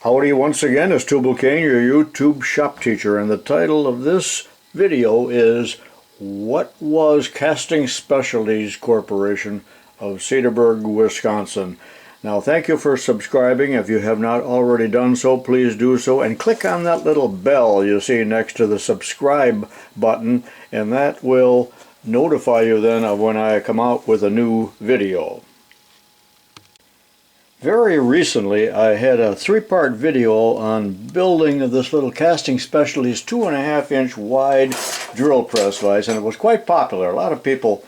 Howdy once again, it's tubalcain, your YouTube shop teacher, and the title of this video is What Was Casting Specialties Corporation of Cedarburg, Wisconsin. Now thank you for subscribing. If you have not already done so, please do so, and click on that little bell you see next to the subscribe button, and that will notify you then of when I come out with a new video. Very recently I had a three-part video on building this little Casting Specialties 2.5-inch wide drill press vise, and it was quite popular. A lot of people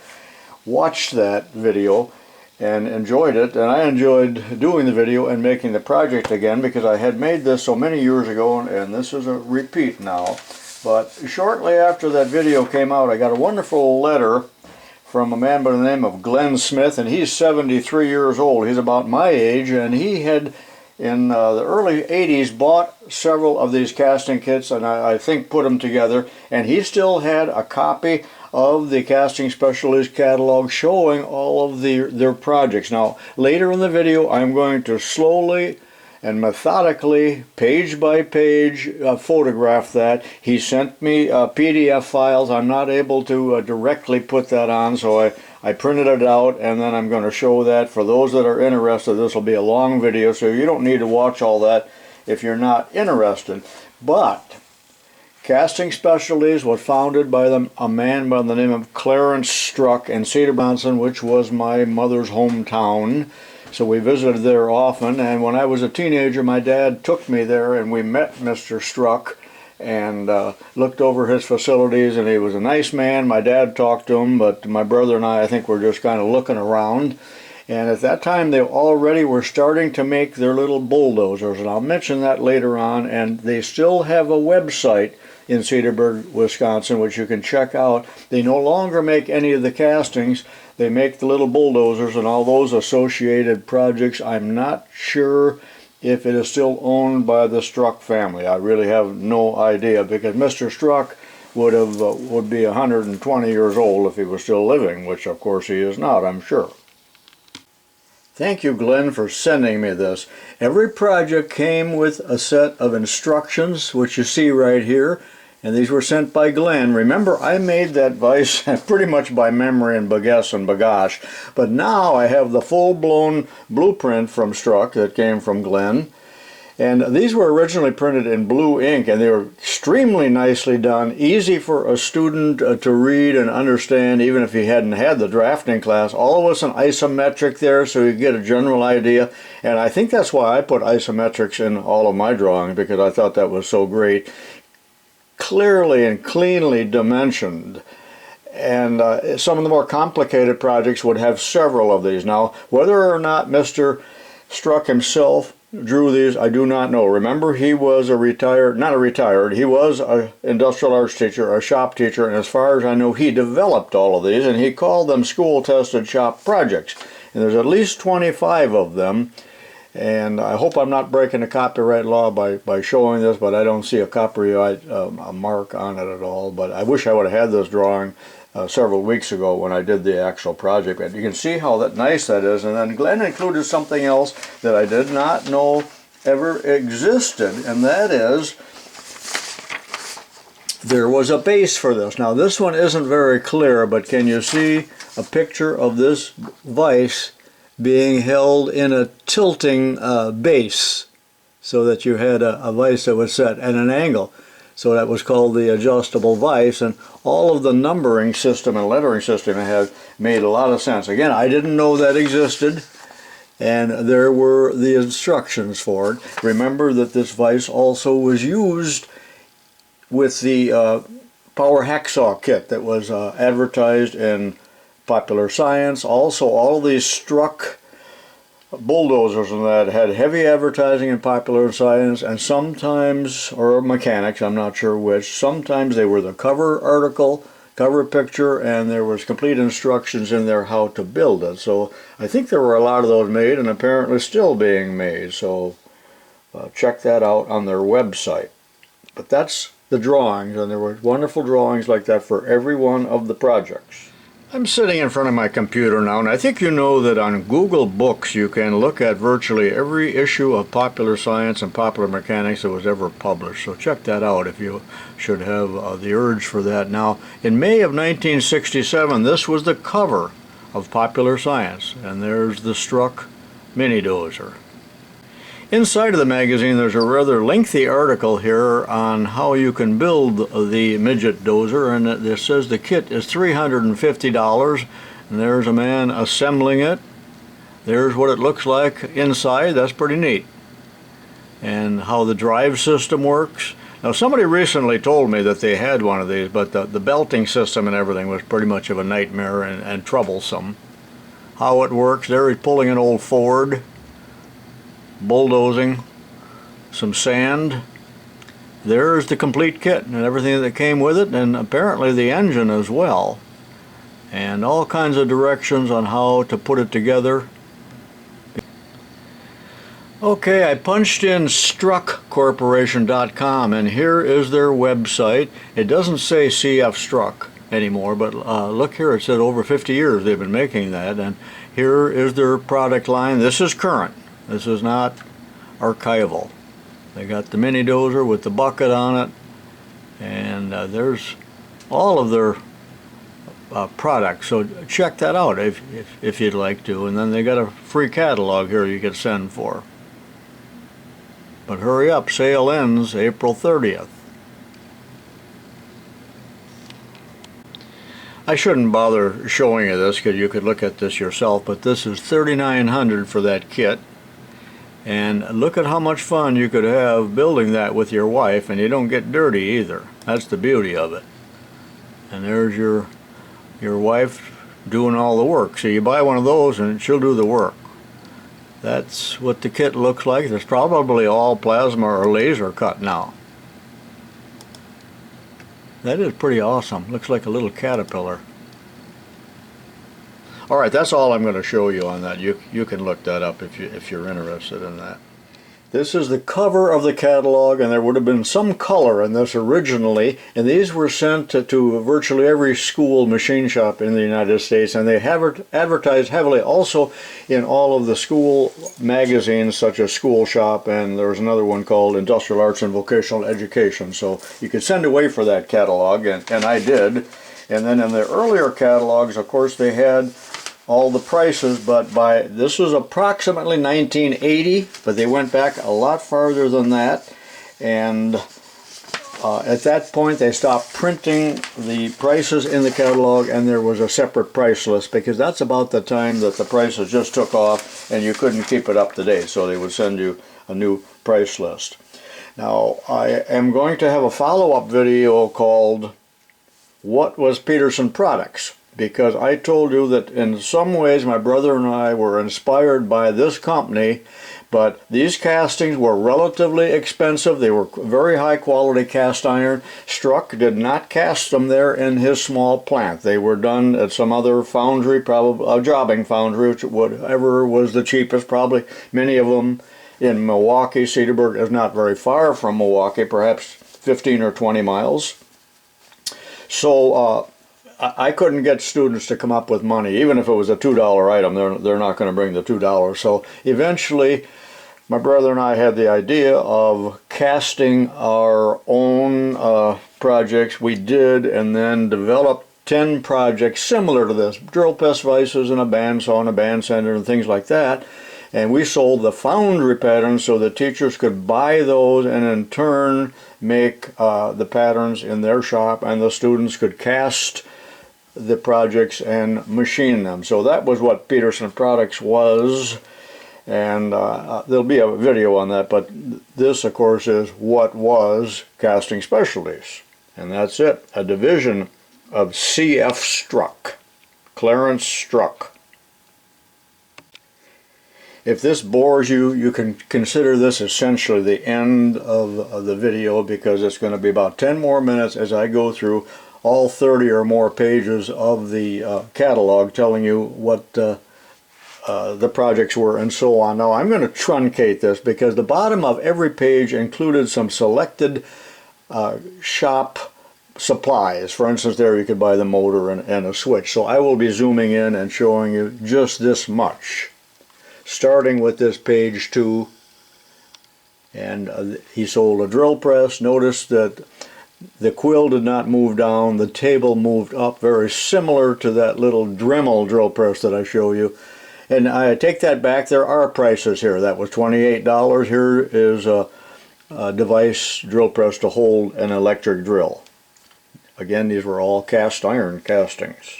watched that video and enjoyed it, and I enjoyed doing the video and making the project again because I had made this so many years ago, and this is a repeat now. But shortly after that video came out, I got a wonderful letter from a man by the name of Glenn Smith, and he's 73 years old. He's about my age, and he had in the early 80s bought several of these casting kits, and I think put them together, and he still had a copy of the Casting Specialties catalog showing all of their projects. Now later in the video I'm going to slowly and methodically, page by page, photograph that. He sent me PDF files. I'm not able to directly put that on, so I printed it out, and then I'm going to show that. For those that are interested, this will be a long video, so you don't need to watch all that if you're not interested. But Casting Specialties was founded by a man by the name of Clarence Struck in Cedar, Wisconsin, which was my mother's hometown. So we visited there often, and when I was a teenager, my dad took me there, and we met Mr. Struck and looked over his facilities, and he was a nice man. My dad talked to him, but my brother and I think, were just kind of looking around. And at that time, they already were starting to make their little bulldozers, and I'll mention that later on. And they still have a website in Cedarburg, Wisconsin, which you can check out. They no longer make any of the castings. They make the little bulldozers and all those associated projects. I'm not sure if it is still owned by the Struck family. I really have no idea, because Mr. Struck would be 120 years old if he was still living, which of course he is not, I'm sure. Thank you, Glenn, for sending me this. Every project came with a set of instructions, which you see right here, and these were sent by Glenn. Remember, I made that vise pretty much by memory and baguesse and bagash, but now I have the full-blown blueprint from Struck that came from Glenn. And these were originally printed in blue ink, and they were extremely nicely done, easy for a student to read and understand, even if he hadn't had the drafting class. All of us in isometric there, so you get a general idea. And I think that's why I put isometrics in all of my drawings, because I thought that was so great. Clearly and cleanly dimensioned. And some of the more complicated projects would have several of these. Now, whether or not Mr. Struck himself drew these, I do not know. Remember, he was he was an industrial arts teacher, a shop teacher, and as far as I know, he developed all of these, and he called them school-tested shop projects. And there's at least 25 of them, and I hope I'm not breaking the copyright law by showing this, but I don't see a copyright mark on it at all. But I wish I would have had this drawing several weeks ago when I did the actual project. And you can see how nice that is. And then Glenn included something else that I did not know ever existed, and that is there was a base for this. Now this one isn't very clear, but can you see a picture of this vise being held in a tilting base, so that you had a vise that was set at an angle? So that was called the adjustable vise, and all of the numbering system and lettering system had made a lot of sense. Again, I didn't know that existed, and there were the instructions for it. Remember that this vise also was used with the Power Hacksaw kit that was advertised in Popular Science. Also, all of these Struck bulldozers and that had heavy advertising in Popular Science, and sometimes, or Mechanics, I'm not sure which, sometimes they were the cover article, cover picture, and there was complete instructions in there how to build it. So I think there were a lot of those made, and apparently still being made, so check that out on their website. But that's the drawings, and there were wonderful drawings like that for every one of the projects. I'm sitting in front of my computer now, and I think you know that on Google Books you can look at virtually every issue of Popular Science and Popular Mechanics that was ever published. So check that out if you should have the urge for that. Now, in May of 1967, this was the cover of Popular Science, and there's the Struck Mini Dozer. Inside of the magazine there's a rather lengthy article here on how you can build the midget dozer, and it says the kit is $350, and there's a man assembling it. There's what it looks like inside. That's pretty neat. And how the drive system works. Now, somebody recently told me that they had one of these, but the belting system and everything was pretty much of a nightmare and troublesome. How it works, there he's pulling an old Ford, bulldozing some sand. There's the complete kit and everything that came with it, and apparently the engine as well, and all kinds of directions on how to put it together. Okay, I punched in struckcorporation.com, and here is their website. It doesn't say CF Struck anymore, but look here, it said over 50 years they've been making that, and here is their product line. This is current. This is not archival. They got the mini dozer with the bucket on it, and there's all of their products. So check that out if you'd like to. And then they got a free catalog here you could send for. But hurry up, sale ends April 30th. I shouldn't bother showing you this because you could look at this yourself, but this is $3,900 for that kit. And look at how much fun you could have building that with your wife, and you don't get dirty either. That's the beauty of it. And there's your wife doing all the work. So you buy one of those and she'll do the work. That's what the kit looks like. It's probably all plasma or laser cut now. That is pretty awesome. Looks like a little caterpillar. Alright, that's all I'm going to show you on that. You can look that up if you're interested in that. This is the cover of the catalog, and there would have been some color in this originally, and these were sent to virtually every school machine shop in the United States, and they have advertised heavily also in all of the school magazines such as School Shop, and there was another one called Industrial Arts and Vocational Education. So you could send away for that catalog, and I did. And then in the earlier catalogs, of course, they had all the prices, but this was approximately 1980, but they went back a lot farther than that, and at that point they stopped printing the prices in the catalog, and there was a separate price list, because that's about the time that the prices just took off and you couldn't keep it up to date, so they would send you a new price list. Now, I am going to have a follow-up video called What Was Peterson Products? Because I told you that in some ways my brother and I were inspired by this company, but these castings were relatively expensive. They were very high quality cast iron. Struck did not cast them there in his small plant. They were done at some other foundry, probably a jobbing foundry, whatever was the cheapest, probably many of them in Milwaukee. Cedarburg is not very far from Milwaukee, perhaps 15 or 20 miles. So I couldn't get students to come up with money, even if it was a $2 item. They're not going to bring the $2. So eventually, my brother and I had the idea of casting our own projects. We did, and then developed 10 projects similar to this. Drill press vices and a bandsaw and a band sander and things like that. And we sold the foundry patterns so the teachers could buy those and in turn make the patterns in their shop, and the students could cast the projects and machine them. So that was what Peterson Products was, and there'll be a video on that, but this of course is what was Casting Specialties, and that's it, a division of CF Struck, Clarence Struck. If this bores you, you can consider this essentially the end of the video, because it's going to be about 10 more minutes as I go through all 30 or more pages of the catalog telling you what the projects were and so on. Now I'm going to truncate this because the bottom of every page included some selected shop supplies. For instance, there you could buy the motor and a switch. So I will be zooming in and showing you just this much. Starting with this page 2, and he sold a drill press. Notice that the quill did not move down, the table moved up, very similar to that little Dremel drill press that I show you. And I take that back, there are prices here. That was $28. Here is a device drill press to hold an electric drill. Again, these were all cast iron castings.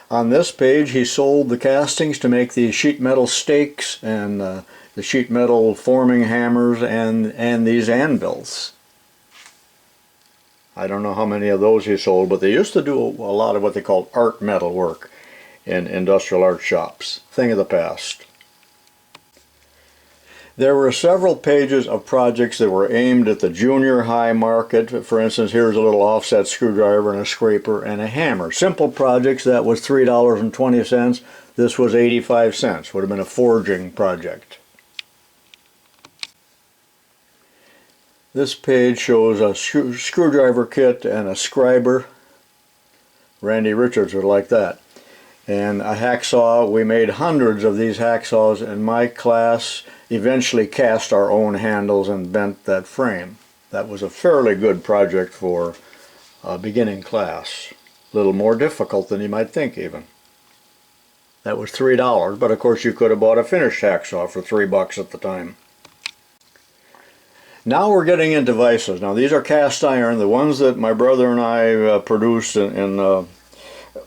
On this page, he sold the castings to make the sheet metal stakes and the sheet metal forming hammers and these anvils. I don't know how many of those he sold, but they used to do a lot of what they called art metal work in industrial art shops. Thing of the past. There were several pages of projects that were aimed at the junior high market. For instance, here's a little offset screwdriver and a scraper and a hammer. Simple projects, that was $3.20. This was 85 cents. Would have been a forging project. This page shows a screwdriver kit and a scriber. Randy Richards would like that. And a hacksaw. We made hundreds of these hacksaws in my class. Eventually cast our own handles and bent that frame. That was a fairly good project for a beginning class. A little more difficult than you might think even. That was $3, but of course you could have bought a finished hacksaw for $3 at the time. Now we're getting into vices. Now these are cast iron. The ones that my brother and I produced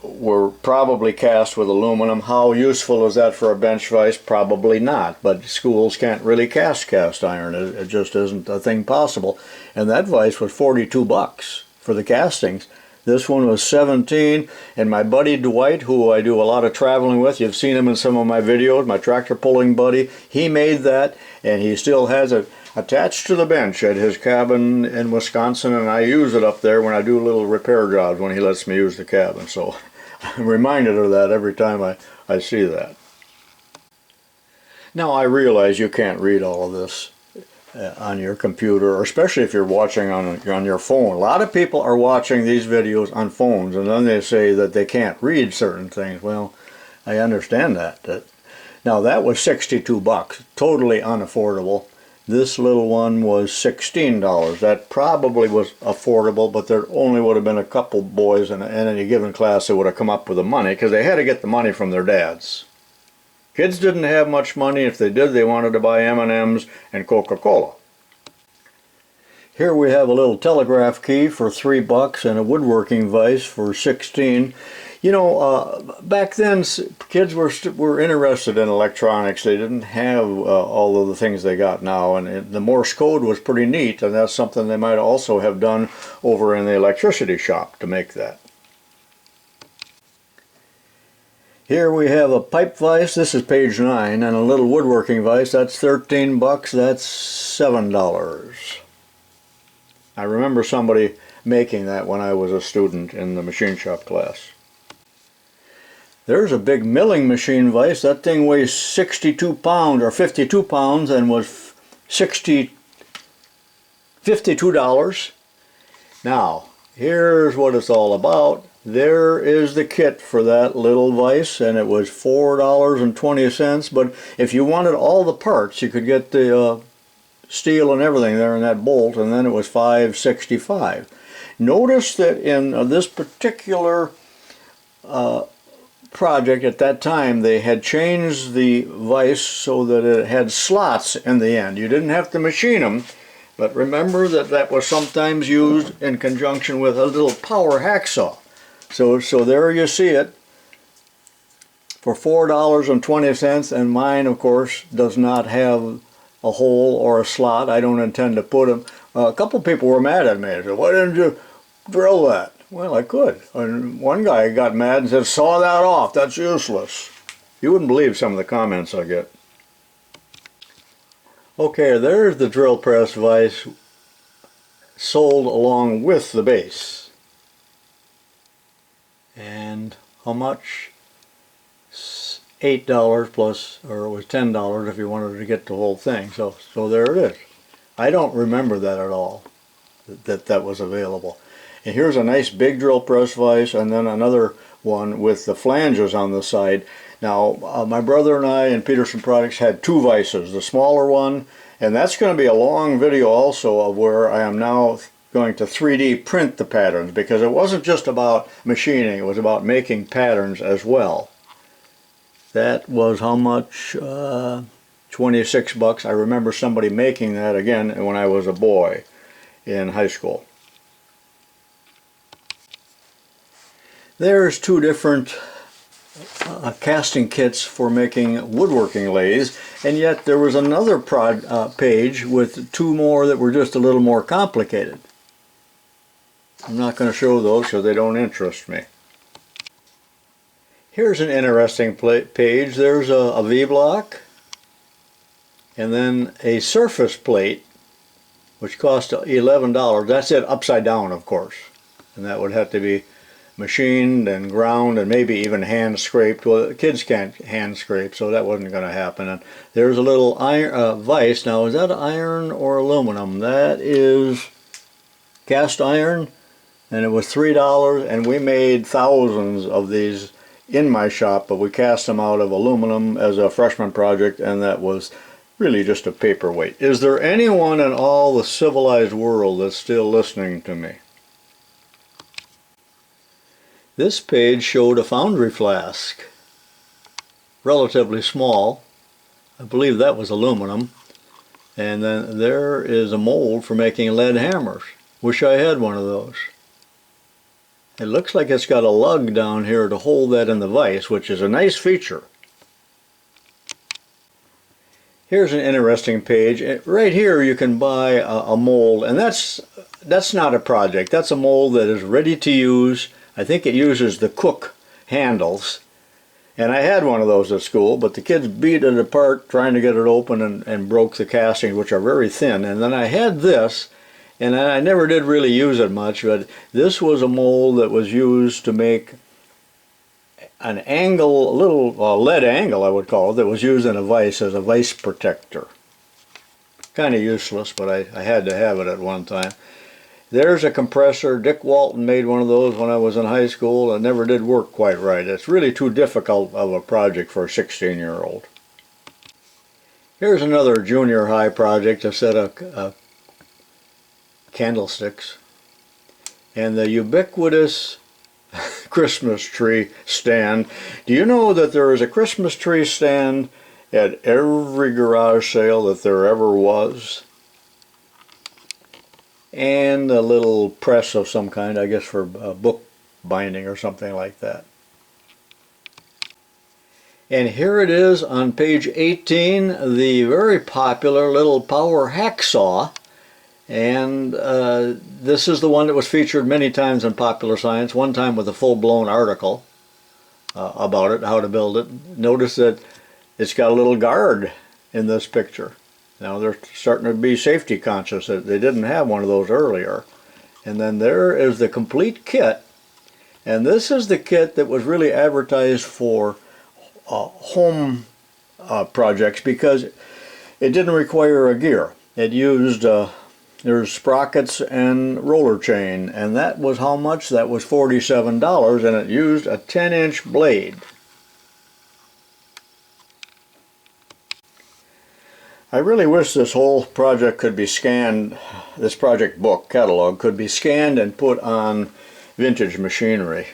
were probably cast with aluminum. How useful is that for a bench vise? Probably not, but schools can't really cast iron. It just isn't a thing possible. And that vise was $42 for the castings. This one was $17, and my buddy Dwight, who I do a lot of traveling with, you've seen him in some of my videos, my tractor pulling buddy, he made that, and he still has it attached to the bench at his cabin in Wisconsin, and I use it up there when I do little repair jobs when he lets me use the cabin. So I'm reminded of that every time I see that. Now I realize you can't read all of this on your computer, or especially if you're watching on your phone. A lot of people are watching these videos on phones, and then they say that they can't read certain things. Well, I understand that. Now that was $62, totally unaffordable. This little one was $16. That probably was affordable, but there only would have been a couple boys in any given class that would have come up with the money, because they had to get the money from their dads. Kids didn't have much money. If they did, they wanted to buy M&Ms and Coca-Cola. Here we have a little telegraph key for $3 and a woodworking vise for $16. You know, back then kids were interested in electronics. They didn't have all of the things they got now, and the Morse code was pretty neat, and that's something they might also have done over in the electricity shop to make that. Here we have a pipe vise. This is page 9, and a little woodworking vise. That's $13. That's $7. I remember somebody making that when I was a student in the machine shop class. There's a big milling machine vise. That thing weighs 62 pounds or 52 pounds and was $52. Now, here's what it's all about. There is the kit for that little vise, and it was $4.20, but if you wanted all the parts, you could get the steel and everything there in that bolt, and then it was $5.65. Notice that in this particular project at that time, they had changed the vise so that it had slots in the end. You didn't have to machine them, but remember that that was sometimes used in conjunction with a little power hacksaw. So there you see it for $4.20, and mine, of course, does not have a hole or a slot. I don't intend to put them. A couple people were mad at me. They said, "Why didn't you drill that?" Well, I could. And one guy got mad and said, "Saw that off. That's useless." You wouldn't believe some of the comments I get. Okay, there's the drill press vise sold along with the base. And how much? $8 plus, or it was $10 if you wanted to get the whole thing. So there it is. I don't remember that at all. that was available. And here's a nice big drill press vise, and then another one with the flanges on the side. Now, my brother and I in Peterson Products had two vices, the smaller one, and that's going to be a long video also of where I am now going to 3D print the patterns, because it wasn't just about machining, it was about making patterns as well. That was how much? 26 bucks. I remember somebody making that again when I was a boy in high school. There's two different casting kits for making woodworking lathes, and yet there was another page with two more that were just a little more complicated. I'm not going to show those because they don't interest me. Here's an interesting page. There's a V-block and then a surface plate which cost $11. That's it upside down, of course, and that would have to be machined and ground and maybe even hand scraped. Well, the kids can't hand scrape, so that wasn't going to happen. And there's a little iron vise. Now, is that iron or aluminum? That is cast iron, and it was $3, and we made thousands of these in my shop, but we cast them out of aluminum as a freshman project, and that was really just a paperweight. Is there anyone in all the civilized world that's still listening to me? This page showed a Foundry Flask, relatively small. I believe that was aluminum. And then there is a mold for making lead hammers. Wish I had one of those. It looks like it's got a lug down here to hold that in the vise, which is a nice feature. Here's an interesting page. Right here you can buy a mold, and that's not a project. That's a mold that is ready to use. I think it uses the Cook handles, and I had one of those at school, but the kids beat it apart trying to get it open and broke the castings, which are very thin. And then I had this, and I never did really use it much, but this was a mold that was used to make an angle, a little lead angle I would call it, that was used in a vise as a vise protector. Kind of useless, but I had to have it at one time. There's a compressor. Dick Walton made one of those when I was in high school. It never did work quite right. It's really too difficult of a project for a 16-year-old. Here's another junior high project, a set of candlesticks. And the ubiquitous Christmas tree stand. Do you know that there is a Christmas tree stand at every garage sale that there ever was? And a little press of some kind, I guess for book binding or something like that. And here it is on page 18, the very popular little power hacksaw. And this is the one that was featured many times in Popular Science, one time with a full-blown article about it, how to build it. Notice that it's got a little guard in this picture. Now they're starting to be safety conscious. They didn't have one of those earlier. And then there is the complete kit. And this is the kit that was really advertised for home projects because it didn't require a gear. It used, there's sprockets and roller chain. And that was how much? That was $47, and it used a 10-inch blade. I really wish this whole project could be scanned, this project book catalog could be scanned and put on vintage machinery.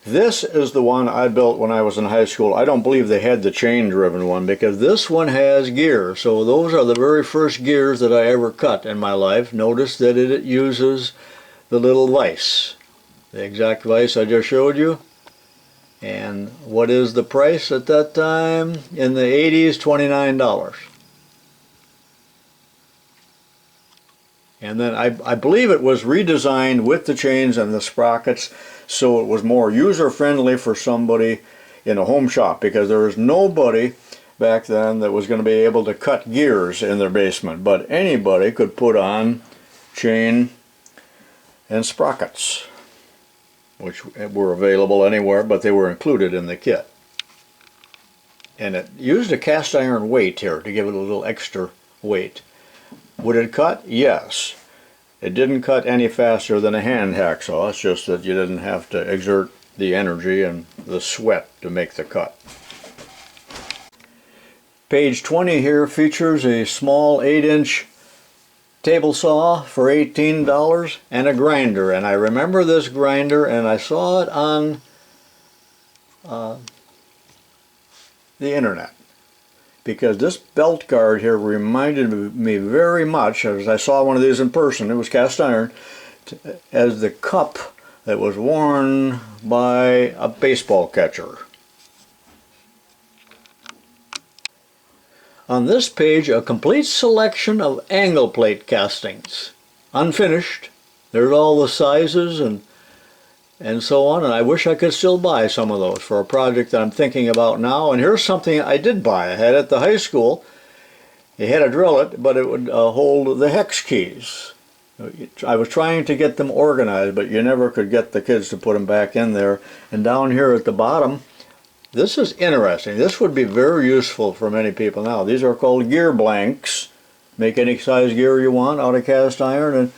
This is the one I built when I was in high school. I don't believe they had the chain driven one because this one has gears. So those are the very first gears that I ever cut in my life. Notice that it uses the little vise, the exact vise I just showed you. And what is the price at that time? In the 80s, $29. And then I believe it was redesigned with the chains and the sprockets so it was more user-friendly for somebody in a home shop, because there was nobody back then that was going to be able to cut gears in their basement. But anybody could put on chain and sprockets, which were available anywhere, but they were included in the kit. And it used a cast iron weight here to give it a little extra weight. Would it cut? Yes. It didn't cut any faster than a hand hacksaw. It's just that you didn't have to exert the energy and the sweat to make the cut. Page 20 here features a small 8-inch table saw for $18 and a grinder. And I remember this grinder, and I saw it on the internet, because this belt guard here reminded me very much, as I saw one of these in person, it was cast iron, as the cup that was worn by a baseball catcher. On this page, a complete selection of angle plate castings, unfinished. There's all the sizes and so on, and I wish I could still buy some of those for a project that I'm thinking about now. And here's something I did buy. I had at the high school. You had to drill it, but it would hold the hex keys. I was trying to get them organized, but you never could get the kids to put them back in there. And down here at the bottom, this is interesting. This would be very useful for many people now. These are called gear blanks. Make any size gear you want out of cast iron, and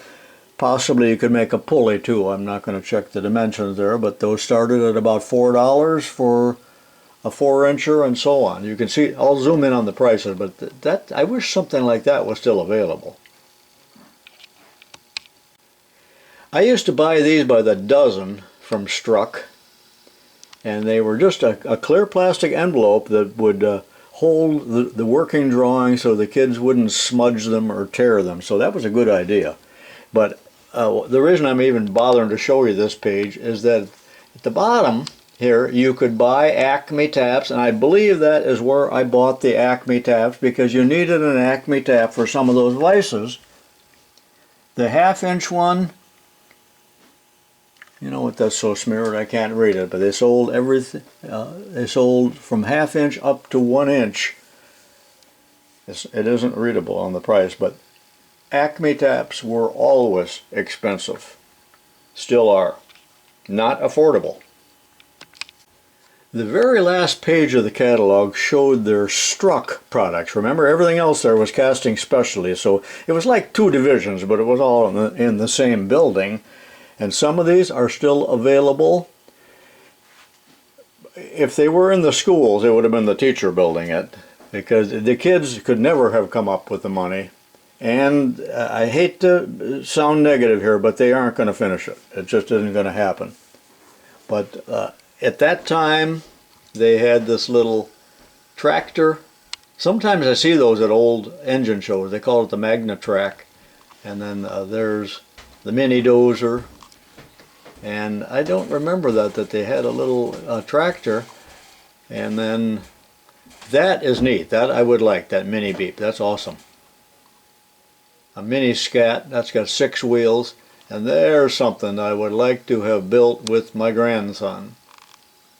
possibly you could make a pulley too. I'm not going to check the dimensions there, but those started at about $4 for a 4-incher and so on. You can see, I'll zoom in on the prices, but that I wish something like that was still available. I used to buy these by the dozen from Struck, and they were just a clear plastic envelope that would hold the working drawings so the kids wouldn't smudge them or tear them. So that was a good idea. But the reason I'm even bothering to show you this page is that at the bottom here you could buy Acme Taps, and I believe that is where I bought the Acme Taps, because you needed an Acme Tap for some of those vices. The 1/2-inch one, you know what, that's so smeared I can't read it, but they sold everything. They sold from 1/2 inch up to 1 inch. It isn't readable on the price, but Acme Taps were always expensive. Still are. Not affordable. The very last page of the catalog showed their Struck products. Remember, everything else there was Casting Specialties, so it was like two divisions, but it was all in the same building. And some of these are still available. If they were in the schools, it would have been the teacher building it, because the kids could never have come up with the money. And I hate to sound negative here, but they aren't going to finish it. It just isn't going to happen. But at that time, they had this little tractor. Sometimes I see those at old engine shows. They call it the Magna Tract. And then there's the mini dozer. And I don't remember that they had a little tractor. And then that is neat. That I would like, that mini beep. That's awesome. A mini scat, that's got 6 wheels. And there's something I would like to have built with my grandson.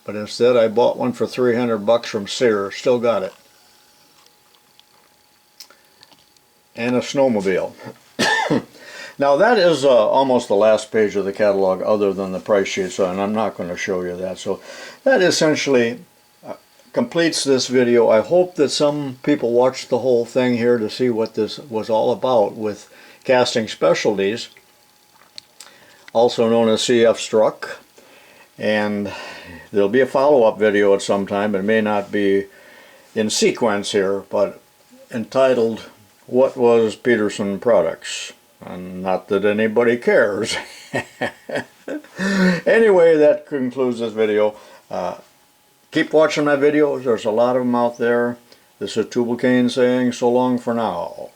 But instead I bought one for $300 from Sears. Still got it. And a snowmobile. Now that is almost the last page of the catalog other than the price sheet, so, and I'm not going to show you that. So that essentially completes this video. I hope that some people watched the whole thing here to see what this was all about with Casting Specialties, also known as CF Struck. And there'll be a follow-up video at some time. It may not be in sequence here, but entitled What Was Peterson Products? And not that anybody cares. Anyway, that concludes this video. Keep watching my videos. There's a lot of them out there. This is tubalcain saying so long for now.